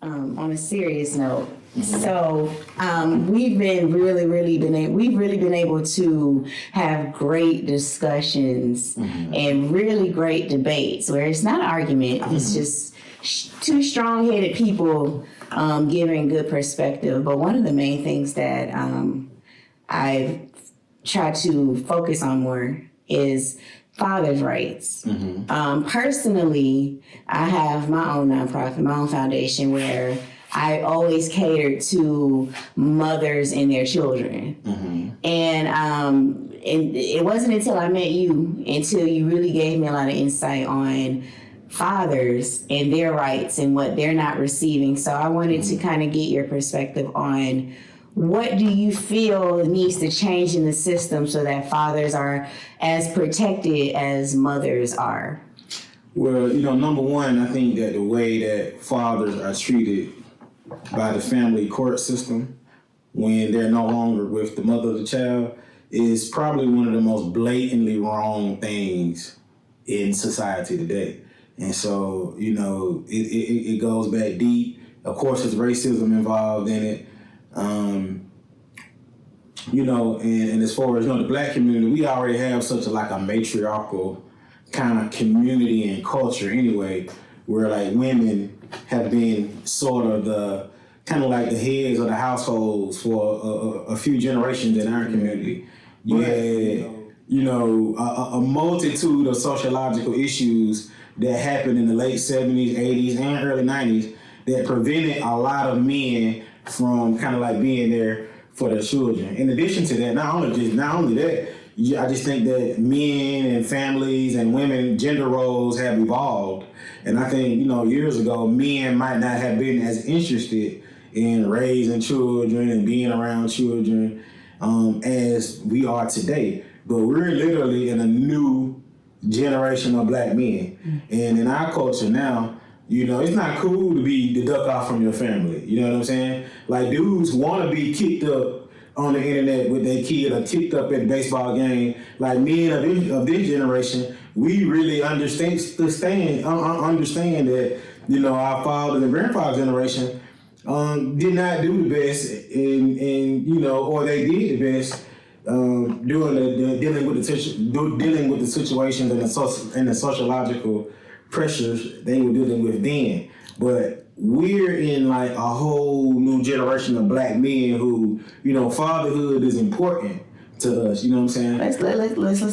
on a serious note. So we've really been able to have great discussions and really great debates where it's not an argument. It's just two strong-headed people giving good perspective. But one of the main things that I've tried to focus on more is father's rights. Personally, I have my own nonprofit, my own foundation where I always catered to mothers and their children. And it wasn't until I met you, until you really gave me a lot of insight on fathers and their rights and what they're not receiving. So I wanted to kind of get your perspective on what do you feel needs to change in the system so that fathers are as protected as mothers are? Well, number one, I think that the way that fathers are treated by the family court system when they're no longer with the mother of the child is probably one of the most blatantly wrong things in society today. And so, it goes back deep. Of course, there's racism involved in it. And as far as the black community, we already have such a matriarchal kind of community and culture anyway, where women have been sort of the kind of the heads of the households for a few generations in our community. You had, a multitude of sociological issues that happened in the late 70s, 80s, and early 90s that prevented a lot of men from kind of being there for their children. In addition to that, not only that, I just think that men and families and women gender roles have evolved. And I think, years ago, men might not have been as interested in raising children and being around children as we are today. But we're literally in a new generation of black men. And in our culture now, it's not cool to be the duck off from your family. You know what I'm saying? Dudes want to be kicked up on the internet with their kid or kicked up at the baseball game. Men of this generation, we really understand that, our fathers and grandfathers generation did not do the best or they did the best dealing with the situations and the sociological pressures they were dealing with then. But we're in a whole new generation of black men who, fatherhood is important to us. You know what I'm saying? Let's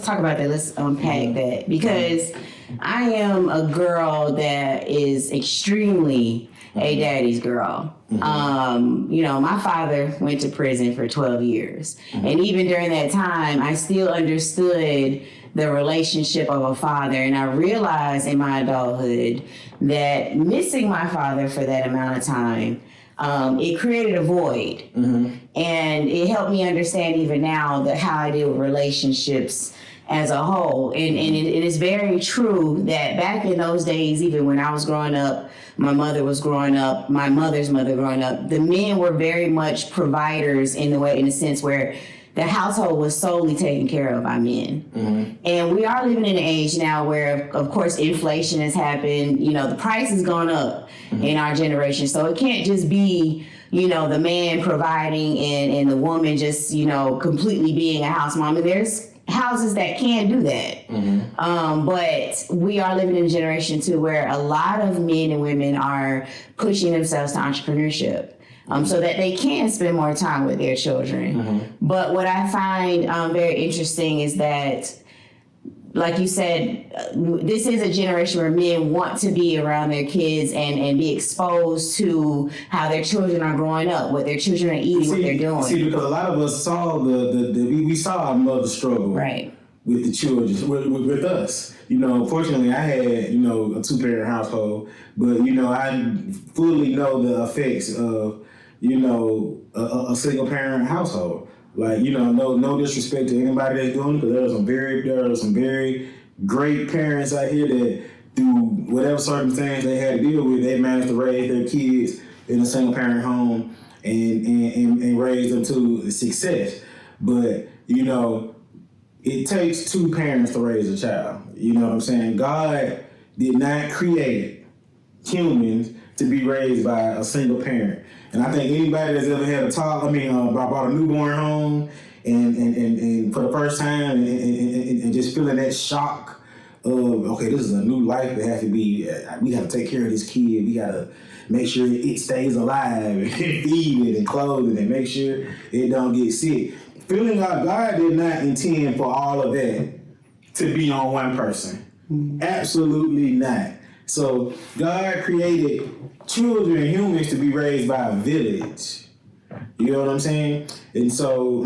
talk about that. Let's unpack that, because I am a girl that is extremely a daddy's girl. My father went to prison for 12 years. And even during that time, I still understood the relationship of a father. And I realized in my adulthood that missing my father for that amount of time, it created a void. And it helped me understand even now that how I deal with relationships as a whole. And it is very true that back in those days, even when I was growing up, my mother was growing up, my mother's mother growing up, the men were very much providers in a sense where the household was solely taken care of by men. And we are living in an age now where, of course, inflation has happened. The price has gone up in our generation. So it can't just be, the man providing and the woman just, completely being a house mom. And there's houses that can do that. But we are living in a generation too where a lot of men and women are pushing themselves to entrepreneurship. So that they can spend more time with their children. But what I find very interesting is that, like you said, this is a generation where men want to be around their kids and be exposed to how their children are growing up, what their children are eating, what they're doing. See, because a lot of us saw we saw our mother struggle with the children, with us. Fortunately, I had, a 2-parent household, but, I fully know the effects of, a single parent household. No disrespect to anybody that's doing it, because there are some very great parents out here that through whatever circumstance they had to deal with, they managed to raise their kids in a single parent home and raise them to success. But, it takes 2 parents to raise a child. You know what I'm saying? God did not create humans to be raised by a single parent. And I think anybody that's ever had brought a newborn home and for the first time and just feeling that shock of, okay, this is a new life that has to be, we got to take care of this kid. We got to make sure it stays alive and feed it and clothe it and make sure it don't get sick. Feeling like God did not intend for all of that to be on one person. Absolutely not. So God created children, humans, to be raised by a village. You know what I'm saying? And so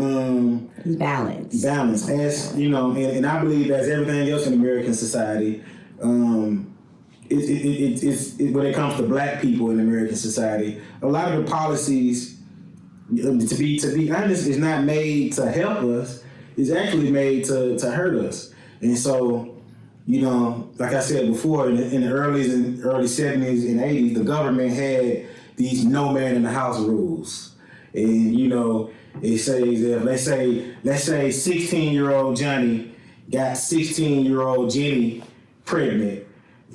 balance. As you know, and I believe as everything else in American society, it's when it comes to black people in American society, a lot of the policies, to be honest, is not made to help us. It's actually made to hurt us. And so, you know, like I said before, in the early 70s and 80s, the government had these no man in the house rules. And, you know, it says that let's say 16-year-old Johnny got 16-year-old Jenny pregnant,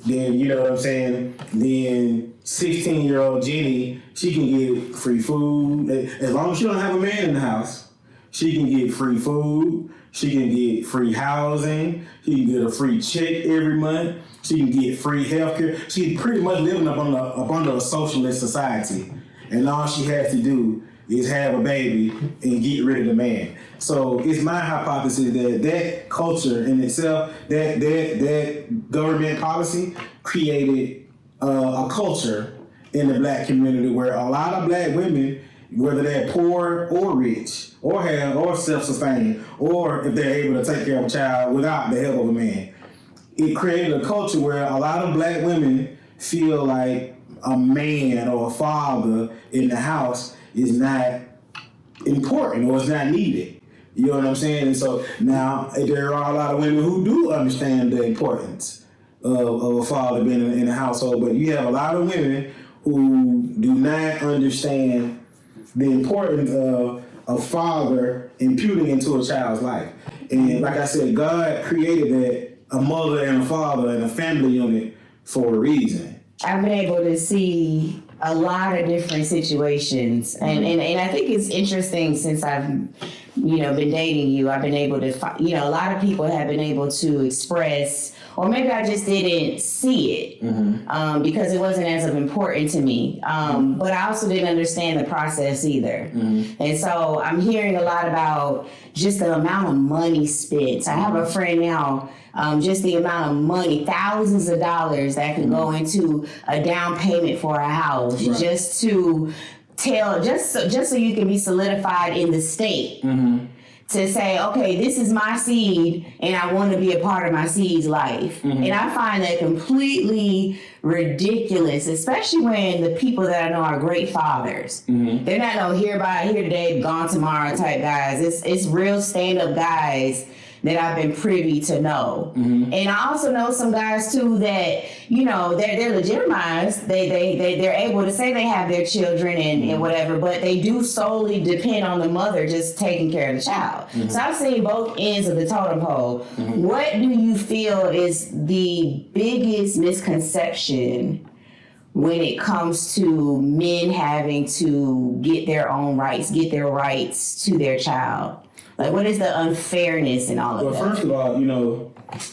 then, you know what I'm saying, then 16-year-old Jenny, she can get free food. As long as she don't have a man in the house, she can get free food. She can get free housing. She can get a free check every month. She can get free healthcare. She's pretty much living up under a socialist society. And all she has to do is have a baby and get rid of the man. So it's my hypothesis that culture in itself, that government policy created a culture in the black community where a lot of black women, whether they're poor or rich, or self-sustained, or if they're able to take care of a child without the help of a man, it created a culture where a lot of black women feel like a man or a father in the house is not important or is not needed. You know what I'm saying? And so now there are a lot of women who do understand the importance of a father being in the household, but you have a lot of women who do not understand the importance of a father imputing into a child's life. And like I said, God created that, a mother and a father and a family unit, for a reason. I've been able to see a lot of different situations, and I think it's interesting since I've been dating you. I've been able to a lot of people have been able to express, or maybe I just didn't see it because it wasn't as of important to me. But I also didn't understand the process either. And so I'm hearing a lot about just the amount of money spent. I have a friend now, just the amount of money, thousands of dollars that could go into a down payment for a house, just to just so you can be solidified in the state. To say, okay, this is my seed and I want to be a part of my seed's life. And I find that completely ridiculous, especially when the people that I know are great fathers. They're not here today, gone tomorrow type guys. It's real stand-up guys that I've been privy to know. And I also know some guys too that, they're legitimized. They're able to say they have their children and whatever, but they do solely depend on the mother just taking care of the child. So I've seen both ends of the totem pole. What do you feel is the biggest misconception when it comes to men having to get their rights to their child? Like, what is the unfairness in all of that? Well, first of all,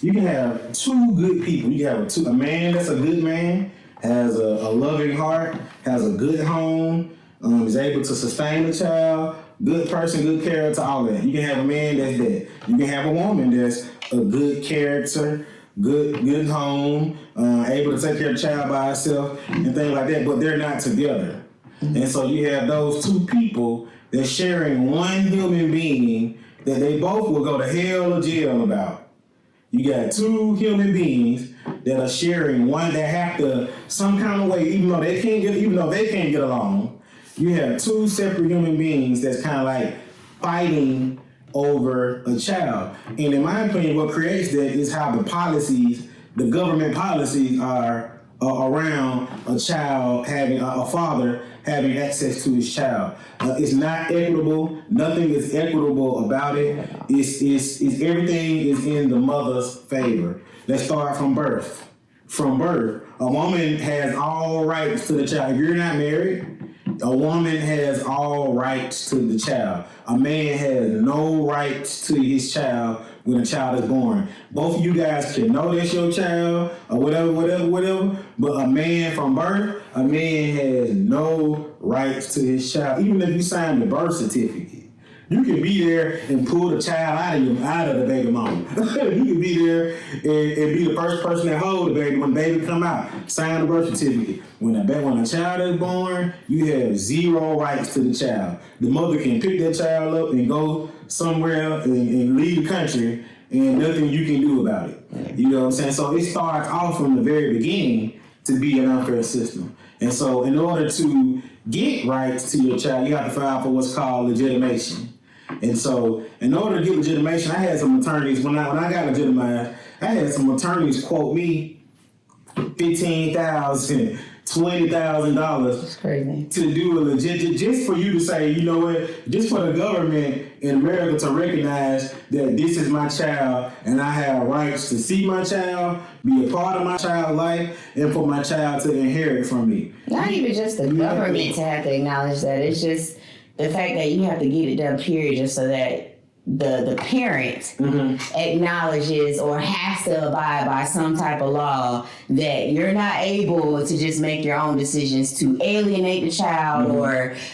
you can have two good people. You can have a man that's a good man, has a loving heart, has a good home, is able to sustain a child, good person, good character, all that. You can have a man that's that. You can have a woman that's a good character, good home, able to take care of the child by herself and things like that, but they're not together. And so you have those two people that's sharing one human being that they both will go to hell or jail about. You got two human beings that are sharing one that have to some kind of way, even though they can't get along. You have two separate human beings that's kind of like fighting over a child. And in my opinion, what creates that is how the government policies are around a child a father having access to his child. It's not equitable. Nothing is equitable about it. It's everything is in the mother's favor. Let's start from birth. From birth, a woman has all rights to the child. If you're not married, a woman has all rights to the child. A man has no rights to his child when a child is born. Both of you guys can know that's your child or whatever. But a man from birth, a man has no rights to his child. Even if you sign the birth certificate, you can be there and pull the child out of the baby mama. You can be there and be the first person that hold the baby when the baby come out. Sign the birth certificate. When a child is born, you have zero rights to the child. The mother can pick that child up and go somewhere and leave the country, and nothing you can do about it. You know what I'm saying? So it starts off from the very beginning to be an unfair system. And so in order to get rights to your child, you have to file for what's called legitimation. And so, in order to get legitimation, I had some attorneys, when I got legitimized, I had some attorneys quote me $15,000, $20,000 to do a legit, just for you to say, you know what, just for the government in America to recognize that this is my child and I have rights to see my child, be a part of my child's life, and for my child to inherit from me. Not even just the government to have to acknowledge that. It's just the fact that you have to get it done, period, just so that the parent acknowledges or has to abide by some type of law that you're not able to just make your own decisions to alienate the child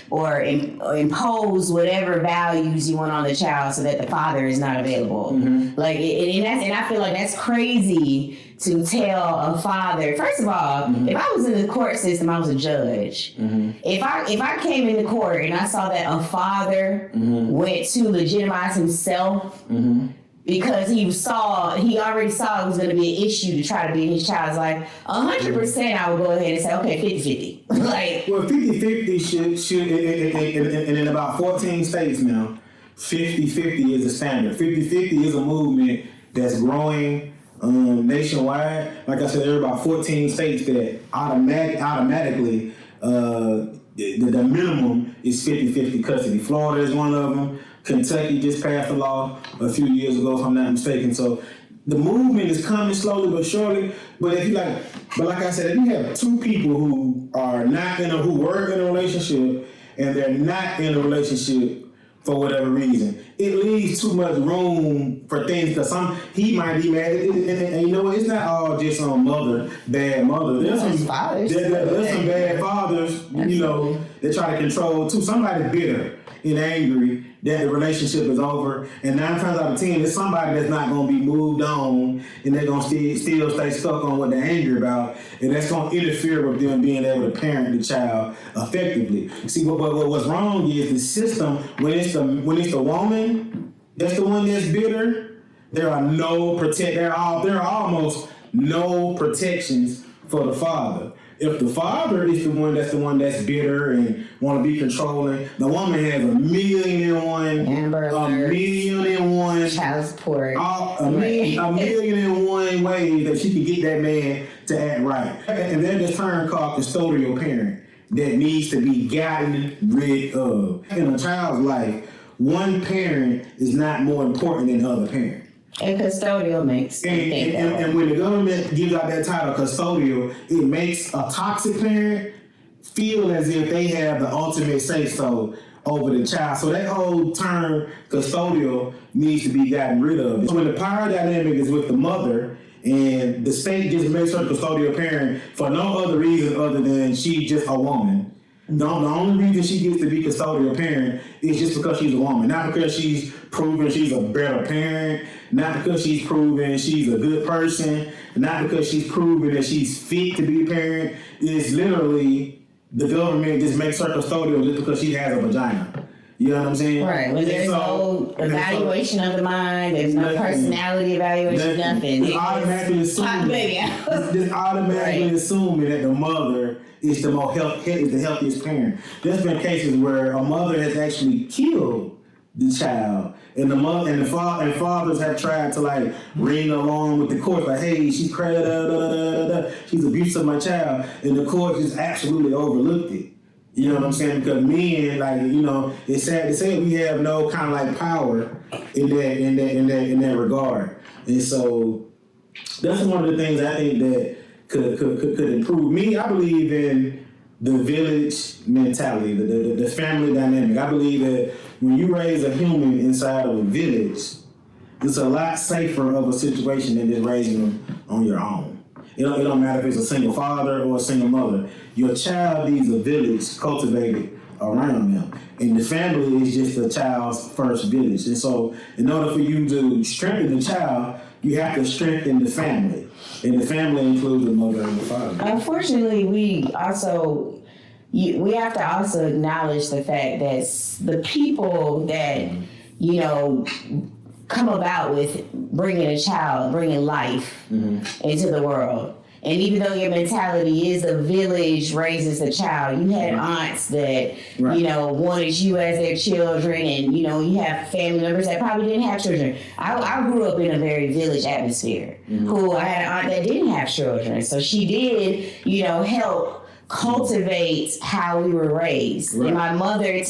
or impose whatever values you want on the child so that the father is not available. Like, and I feel like that's crazy to tell a father. First of all, if I was in the court system, I was a judge. If I came into court and I saw that a father went to legitimize himself because he already saw it was going to be an issue to try to be in his child's life, 100% I would go ahead and say, okay, 50-50. Like, well, 50-50 should and in about 14 states now, 50-50 is the standard. 50-50 is a movement that's growing nationwide. Like I said, there are about 14 states that automatically the minimum is 50-50 custody. Florida is one of them. Kentucky just passed a law a few years ago, if I'm not mistaken. So the movement is coming slowly but surely. But like I said, if you have two people who are who were in a relationship and they're not in a relationship for whatever reason, it leaves too much room for things, because he might be mad. And you know what? It's not all just on bad mother. There's some bad fathers, you know, that try to control too. Somebody's bitter and angry that the relationship is over, and 9 times out of 10, it's somebody that's not going to be moved on, and they're going to still stay stuck on what they're angry about, and that's going to interfere with them being able to parent the child effectively. See, what's wrong is the system. When it's the woman that's the one that's bitter, there are almost no protections for the father. If the father is the one that's bitter and want to be controlling, the woman has a million and one child support, a million and one ways that she can get that man to act right. And there's this term called custodial parent that needs to be gotten rid of. In a child's life, one parent is not more important than the other parent. And custodial makes and when the government gives out that title, custodial, it makes a toxic parent feel as if they have the ultimate say-so over the child. So that whole term, custodial, needs to be gotten rid of. So when the power dynamic is with the mother, and the state just makes her custodial parent for no other reason other than she's just a woman. The only reason she gets to be custodial parent is just because she's a woman. Not because she's proven she's a better parent. Not because she's proven she's a good person. Not because she's proven that she's fit to be a parent. It's literally the government just makes her custodial just because she has a vagina. You know what I'm saying? Right. When there's no evaluation of the mind, there's no personality evaluation, nothing. It's automatically assuming that the mother is the healthiest parent. There's been cases where a mother has actually killed the child, and the mother and fathers have tried to like ring along with the court, like, hey, she's crazy, she's abusive of my child, and the court just absolutely overlooked it. You know what I'm saying? Because men, like, you know, it's sad to say we have no kind of like power in that regard, and so that's one of the things I think could improve. Me, I believe in the village mentality, the family dynamic. I believe that when you raise a human inside of a village, it's a lot safer of a situation than just raising them on your own. It don't matter if it's a single father or a single mother. Your child needs a village cultivated around them. And the family is just the child's first village. And so in order for you to strengthen the child, you have to strengthen the family. And the family includes the mother and the father. Unfortunately, we have to also acknowledge the fact that the people that, come about with bringing a child, bringing life into the world. And even though your mentality is a village raises a child, you had aunts that, wanted you as their children, and, you have family members that probably didn't have children. I grew up in a very village atmosphere. I had an aunt that didn't have children. So she did, help cultivate how we were raised. Right. And my mother, it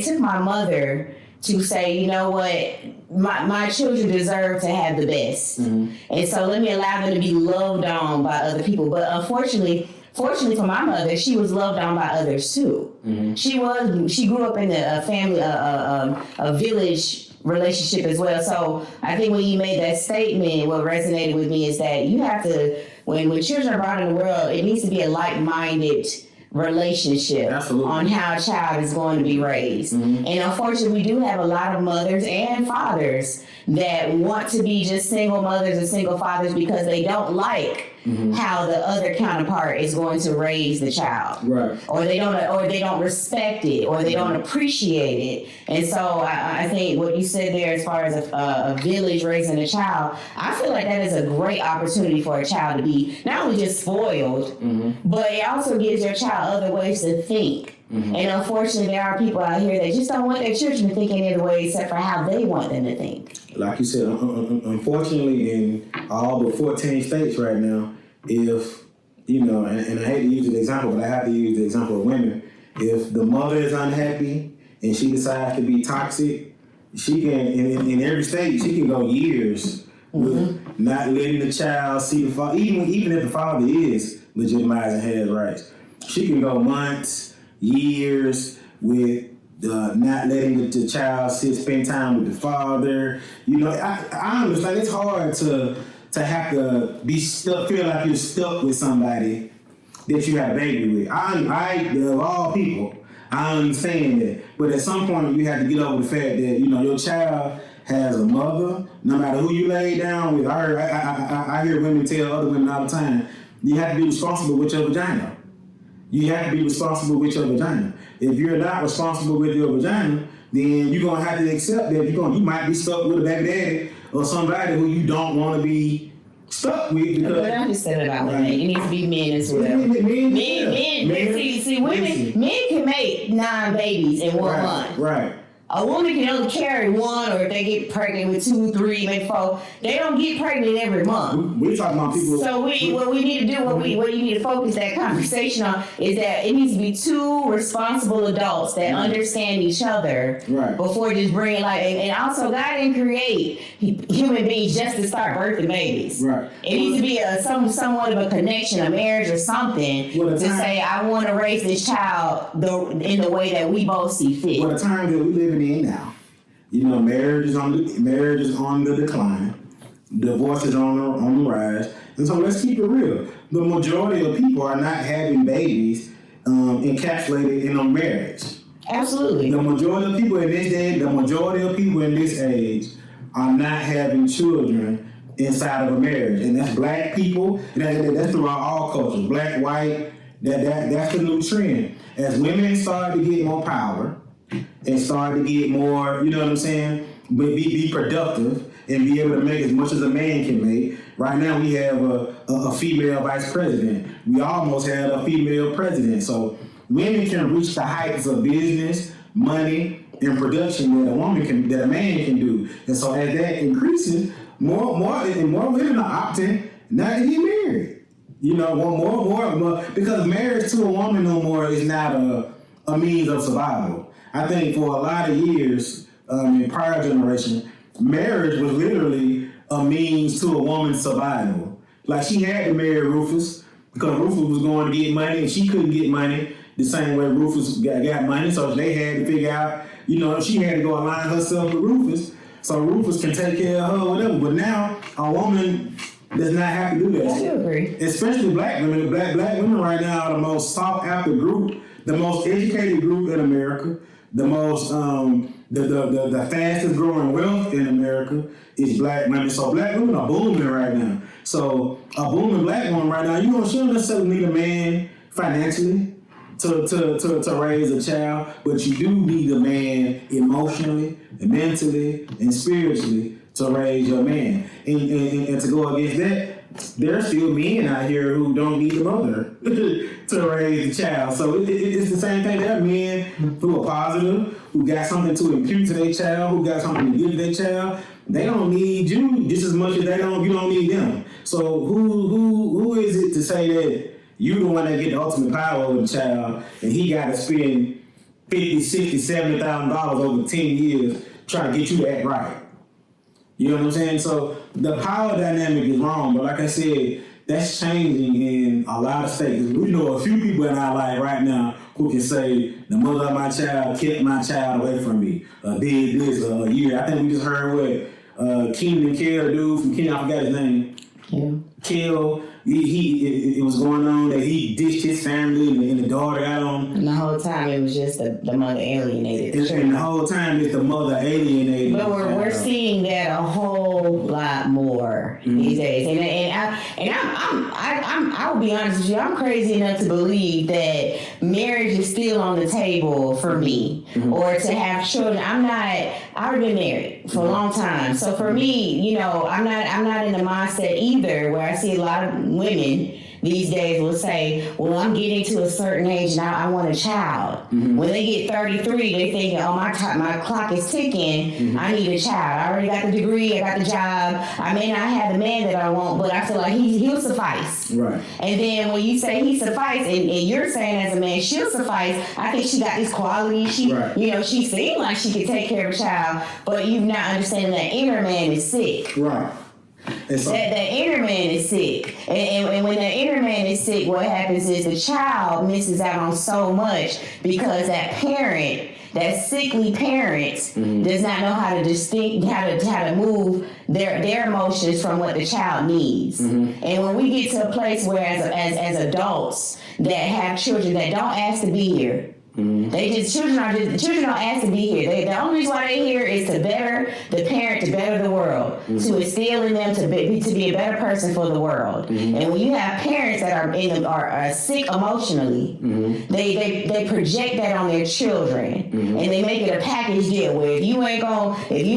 took my mother to say, you know what, my children deserve to have the best. And so let me allow them to be loved on by other people. But fortunately for my mother, she was loved on by others too. She grew up in a family, a village relationship as well. So I think when you made that statement, what resonated with me is that you have to, when children are brought in the world, it needs to be a like-minded relationship. Absolutely. On how a child is going to be raised. And unfortunately, we do have a lot of mothers and fathers that want to be just single mothers and single fathers because they don't like how the other counterpart is going to raise the child. Right. Or they don't respect it, or they don't appreciate it. And so I think what you said there as far as a village raising a child, I feel like that is a great opportunity for a child to be not only just spoiled, but it also gives your child other ways to think. And unfortunately, there are people out here that just don't want their children to think any other way except for how they want them to think. Like you said, unfortunately, in all the 14 states right now, if, and I hate to use an example, but I have to use the example of women. If the mother is unhappy and she decides to be toxic, she can, in every state, she can go years with not letting the child see the father, even if the father is legitimized and has rights. She can go months, years with not letting the child spend time with the father. I understand it's hard to have to be stuck, feel like you're stuck with somebody that you have a baby with. I of all people, I understand that. But at some point, you have to get over the fact that, your child has a mother, no matter who you lay down with. I hear women tell other women all the time, you have to be responsible with your vagina. You have to be responsible with your vagina. If you're not responsible with your vagina, then you're going to have to accept that you might be stuck with a baby daddy or somebody who you don't want to be stuck with. Because, but I'm just saying about women. It needs to be men as well. Men can make 9 babies in 1 month. Right. A woman can only carry 1, or if they get pregnant with 2, 3, maybe 4, they don't get pregnant every month. We're talking about people. So what we need to do, what you need to focus that conversation on, is that it needs to be 2 responsible adults that understand each other before just bringing and also God didn't create human beings just to start birthing babies. Right. It needs to be somewhat of a connection, a marriage or something to say, I want to raise this child in the way that we both see fit. Well, the time that we live in now, marriage is on the decline, divorce is on the rise, and so let's keep it real. The majority of people are not having babies encapsulated in a marriage. Absolutely. The majority of people in this day, the majority of people in this age are not having children inside of a marriage, and that's black people. That's throughout all cultures, black, white. That's the new trend. As women start to get more power and start to get more, you know what I'm saying, but be productive and be able to make as much as a man can make. Right now we have a female vice president. We almost had a female president. So women can reach the heights of business, money, and production that a man can do. And so as that increases, more women are opting not to get married. More, because marriage to a woman no more is not a means of survival. I think for a lot of years, in prior generation, marriage was literally a means to a woman's survival. Like she had to marry Rufus because Rufus was going to get money and she couldn't get money the same way Rufus got money. So they had to figure out, she had to go align herself with Rufus so Rufus can take care of her or whatever. But now a woman does not have to do that. I do agree. Especially black women. Black women right now are the most sought after group, the most educated group in America, the most the fastest growing wealth in America is black women. So black women are booming right now. So a booming black woman right now, she don't necessarily need a man financially to raise a child, but you do need a man emotionally and mentally and spiritually to raise your man. And to go against that, there are still men out here who don't need a mother to raise the child. So it's the same thing. There are men who are positive, who got something to impute to their child, who got something to give to their child. They don't need you just as much as you don't need them. So who is it to say that you the one that get the ultimate power over the child and he got to spend $50,000, $60,000, $70,000 over 10 years trying to get you to act right? You know what I'm saying? So the power dynamic is wrong, but like I said, that's changing in a lot of states. We know a few people in our life right now who can say the mother of my child kept my child away from me, did this a year. I think we just heard what Keenan Kel, dude from Keenan, I forgot his name. Yeah. Kel, it was going on that he ditched his family and the daughter got on. And the whole time it was just the mother alienated. And the whole time it's the mother alienated. But we're seeing that a whole lot more these days. I will be honest with you, I'm crazy enough to believe that marriage is still on the table for me, or to have children. I've already been married for a long time, so for me, I'm not in the mindset either where I see a lot of women these days will say, well, I'm getting to a certain age and I want a child. When they get 33, they think, oh, my clock is ticking. I need a child. I already got the degree. I got the job. I may not have the man that I want, but I feel like he'll suffice. Right. And then when you say he suffice, and you're saying as a man, she'll suffice, I think she got this quality. She seemed like she could take care of a child, but you're not understanding that inner man is sick. Right. That inner man is sick. And when the inner man is sick, what happens is the child misses out on so much because that parent, that sickly parent, does not know how to move their emotions from what the child needs. And when we get to a place where as adults that have children that don't ask to be here, children don't ask to be here. The only reason why they're here is to better the parent, to better the world, to instill in them to be a better person for the world. And when you have parents that are sick emotionally, they project that on their children, and they make it a package deal where if you're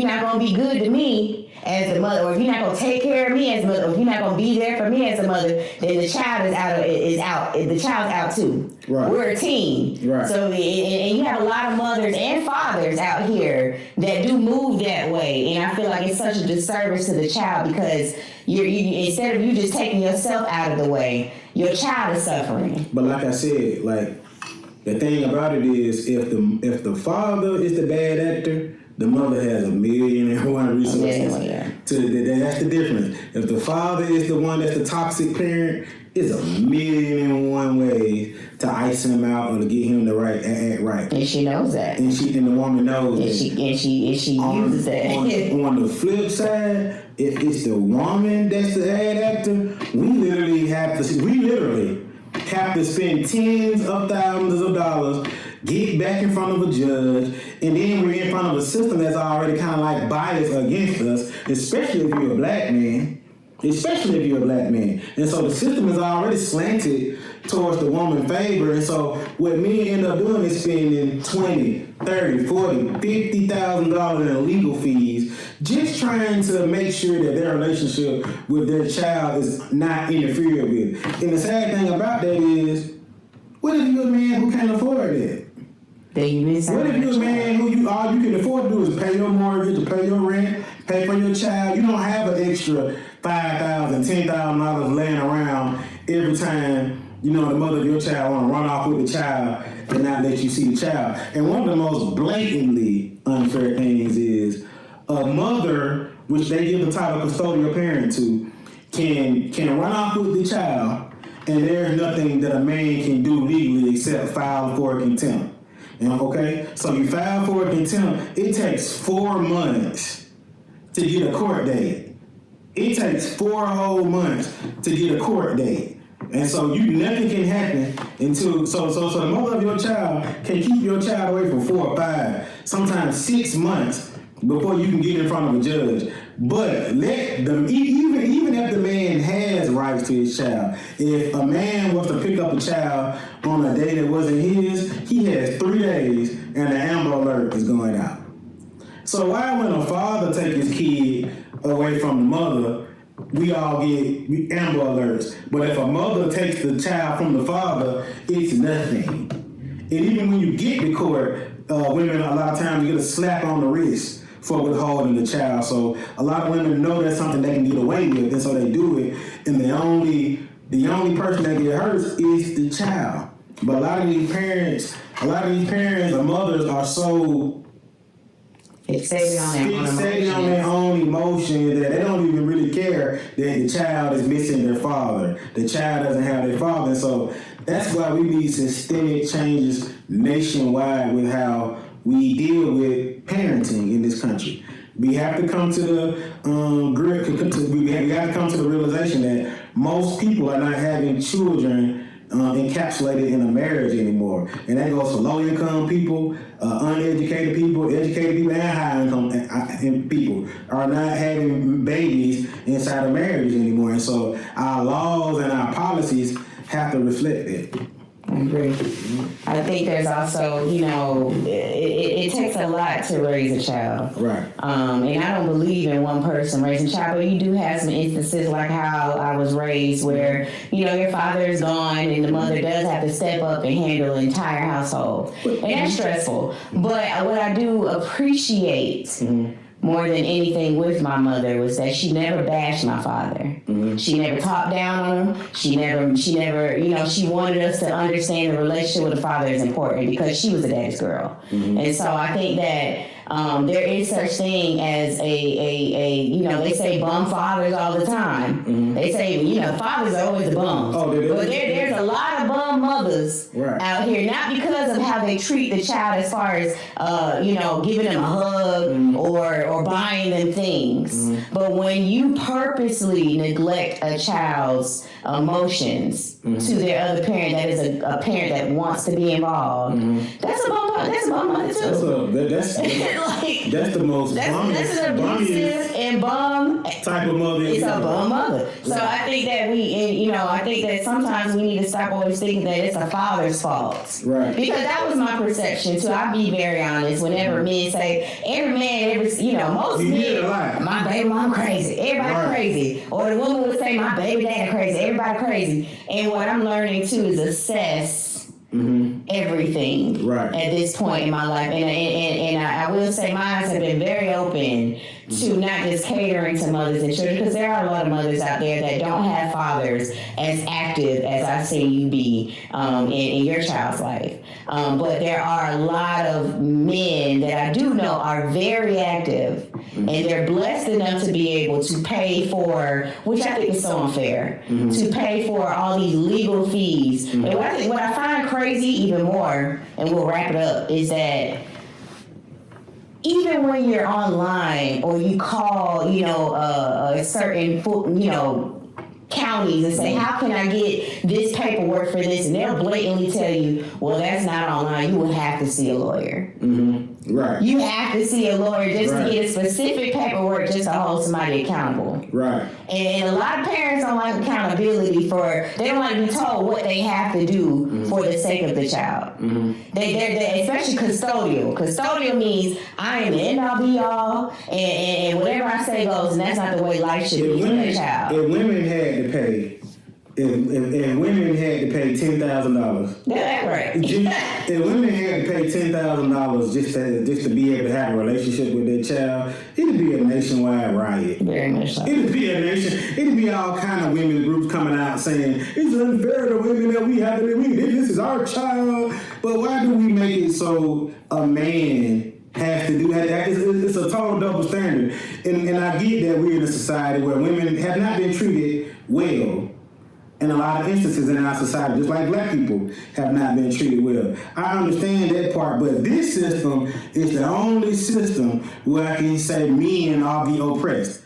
not gonna be good to me as a mother, or if you're not gonna take care of me as a mother, or if you're not gonna be there for me as a mother, then the child is out. The child's out too. Right. We're a team. Right. So and you have a lot of mothers and fathers out here that do move that way, and I feel like it's such a disservice to the child because you instead of you just taking yourself out of the way, your child is suffering. But like I said, the thing about it is if the father is the bad actor, the mother has 1,000,001 resources. That's the difference. If the father is the one that's the toxic parent, it's 1,000,001 ways to ice him out or to get him to act right. And she knows that. And the woman knows that. And she uses that. On the flip side, if it's the woman that's the bad actor, we literally have to spend tens of thousands of dollars, get back in front of a judge, and then we're in front of a system that's already kind of like biased against us, especially if you're a black man. And so the system is already slanted towards the woman's favor. And so what men end up doing is spending $20,000, $30,000, $40,000, $50,000 in legal fees, just trying to make sure that their relationship with their child is not interfered with. And the sad thing about that is, what if you're a man who can't afford that? What if you're a man who all you can afford to do is pay your mortgage, pay your rent, pay for your child? You don't have an extra $5,000, $10,000 laying around every time the mother of your child want to run off with the child and not let you see the child. And one of the most blatantly unfair things is a mother, which they give the title custodial parent to, can run off with the child, and there's nothing that a man can do legally except file for contempt. Okay, so you file for contempt. It takes 4 months to get a court date. It takes 4 whole months to get a court date. And so nothing can happen until so the mother of your child can keep your child away for 4 or 5, sometimes 6 months before you can get in front of a judge. But let them even if the man has rights to his child, if a man was to pick up a child on a day that wasn't his, he has 3 days and the Amber Alert is going out. So why when a father take his kid away from the mother, we all get Amber Alerts? But if a mother takes the child from the father, it's nothing. And even when you get to court, women a lot of times get a slap on the wrist for withholding the child. So a lot of women know that's something they can get away with, and so they do it. And the only person that get hurt is the child. But a lot of these parents or mothers are so fixated on their own emotions that they don't even really care that the child is missing their father. The child doesn't have their father. And so that's why we need systemic changes nationwide with how we deal with parenting in this country. We have to come to the we have to come to the realization that most people are not having children encapsulated in a marriage anymore, and that goes for low-income people, uneducated people, educated people, and high-income people are not having babies inside of marriage anymore. And so our laws and our policies have to reflect that. I agree. I think there's also, it takes a lot to raise a child. Right. And I don't believe in one person raising a child, but you do have some instances like how I was raised where, your father is gone and the mother does have to step up and handle the entire household. And that's stressful. But what I do appreciate more than anything with my mother was that she never bashed my father. She never talked down on him. She never, she wanted us to understand the relationship with the father is important because she was a daddy's girl. And so I think that there is such thing as they say bum fathers all the time. They say, fathers are always the bums. But there's a lot of bum mothers out here, not because of how they treat the child as far as, giving them a hug or buying them things. But when you purposely neglect a child's emotions to their other parent that is a parent that wants to be involved, that's a bum mother too. That's the most that's an abusive and bum type of mother. It's a bum mother. So I think that I think that sometimes we need to stop always thinking that it's a father's fault. Right. Because that was my perception too. I'll be very honest. Whenever men say most men, my baby mom crazy, everybody crazy, or the woman would say my baby dad crazy, everybody crazy. And what I'm learning too is assess everything at this point in my life, and I will say mine have been very open to not just catering to mothers and children, because there are a lot of mothers out there that don't have fathers as active as I've seen you be in your child's life. But there are a lot of men that I do know are very active, and they're blessed enough to be able to pay for, which I think is so unfair, to pay for all these legal fees. And what I find crazy even more, and we'll wrap it up, is that even when you're online or you call, a certain, counties and say, how can I get this paperwork for this? And they'll blatantly tell you, well, that's not online. You will have to see a lawyer. Right. You have to see a lawyer just to get a specific paperwork just to hold somebody accountable. Right. And a lot of parents don't like accountability they don't like to be told what they have to do for the sake of the child. They're especially custodial. Custodial means I am the end all be all, and whatever I say goes, and that's not the way life should be for the child. If women had to pay, if women had to pay $10,000, that's right. If women had to pay $10,000 just to be able to have a relationship with their child, it'd be a nationwide riot. Very much so. It'd be all kind of women groups coming out saying it's unfair to women that we have to. This is our child. But why do we make it so a man has to do that. It's a total double standard. And I get that we're in a society where women have not been treated well in a lot of instances in our society, just like black people have not been treated well. I understand that part, but this system is the only system where I can say men are the oppressed.